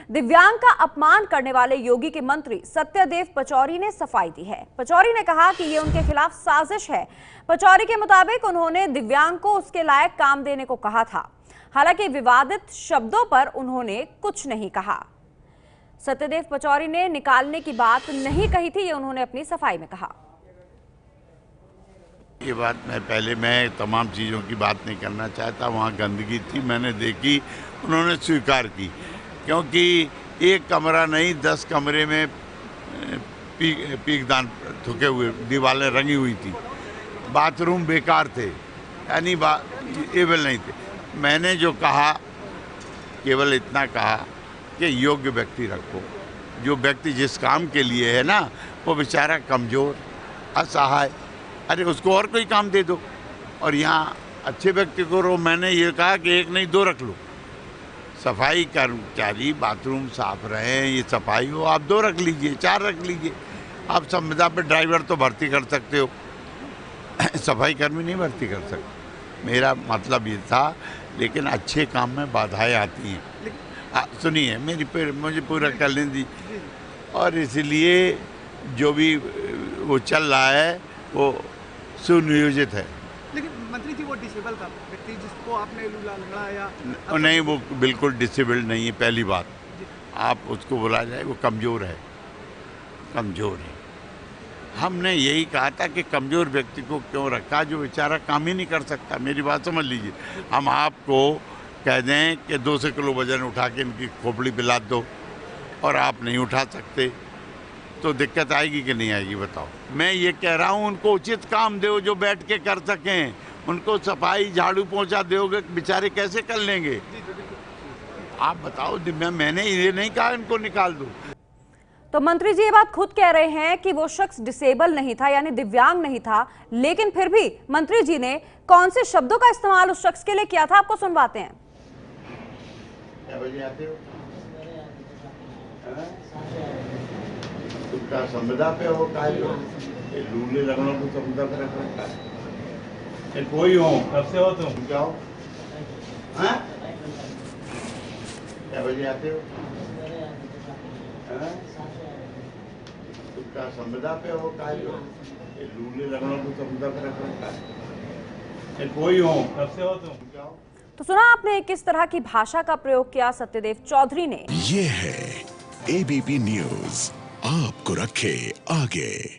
दिव्यांग का अपमान करने वाले योगी के मंत्री सत्यदेव पचौरी ने सफाई दी है। पचौरी ने कहा कि ये उनके खिलाफ साजिश है। पचौरी के मुताबिक उन्होंने दिव्यांग को उसके लायक काम देने को कहा था। हालांकि विवादित शब्दों पर उन्होंने कुछ नहीं कहा। सत्यदेव पचौरी ने निकालने की बात नहीं कही थी, ये उन्होंने अपनी सफाई में कहा। ये बात मैं तमाम चीज़ों की बात नहीं करना चाहता। वहाँ गंदगी थी, मैंने देखी, उन्होंने स्वीकार की, क्योंकि एक कमरा नहीं 10 कमरे में पीकदान थुके हुए, दीवारें रंगी हुई थी, बाथरूम बेकार थे, यानी एबल नहीं थे। मैंने जो कहा केवल इतना कहा कि योग्य व्यक्ति रखो। जो व्यक्ति जिस काम के लिए है ना, वो बेचारा कमज़ोर असहाय, अरे उसको और कोई काम दे दो। और यहाँ अच्छे व्यक्ति को रो, मैंने ये कहा कि एक नहीं 2 रख लो। सफाई कर्मचारी बाथरूम साफ रहे, ये सफाई हो, आप 2 रख लीजिए, 4 रख लीजिए। आप संविदा पे ड्राइवर तो भर्ती कर सकते हो, सफाई कर्मी नहीं भर्ती कर सकते। मेरा मतलब ये था, लेकिन अच्छे काम में बाधाएं आती हैं। सुनिए मुझे पूरा करने दी। और इसलिए जो भी वो चल रहा है वो सुनियोजित है। लेकिन मंत्री जी, वो डिसेबल का व्यक्ति जिसको आपने लंगड़ा या नहीं, वो बिल्कुल डिसेबल्ड नहीं है। पहली बात, आप उसको बोला जाए वो कमज़ोर है, कमज़ोर है। हमने यही कहा था कि कमज़ोर व्यक्ति को क्यों रखा, जो बेचारा काम ही नहीं कर सकता। मेरी बात समझ लीजिए। हम आपको कह दें कि 200 किलो वजन उठा के इनकी खोपड़ी पिला दो और आप नहीं उठा सकते, तो दिक्कत आएगी कि नहीं आएगी बताओ। मैं ये कह रहा हूँ, उनको उचित काम दो जो बैठ के कर सकें। उनको सफाई झाड़ू पोंछा दोगे, बेचारे कैसे कर लेंगे? आप बताओ। मैंने ये नहीं कहा इनको निकाल दो। तो मंत्री जी ये बात खुद कह रहे हैं कि वो शख्स डिसेबल नहीं था, यानी दिव्यांग नहीं था, लेकिन फिर भी मंत्री जी ने कौन से शब्दों का इस्तेमाल उस शख्स के लिए किया था, आपको सुनवाते हैं। क्या बजे आते हो? का संविदा पे हो, लूले लगनों को संविदा पे रख रखा है। कोई हो, कब से हो तुम? क्या हो? हाँ? क्या बजे आते हो? का संविदा पे हो, लूले लगनों को संविदा पे रख रखा है। कोई हो, कब से हो तुम? क्या हो? तो सुना आपने किस तरह की भाषा का प्रयोग किया सत्यदेव चौधरी ने। ये है एबीपी न्यूज़, आपको रखे आगे।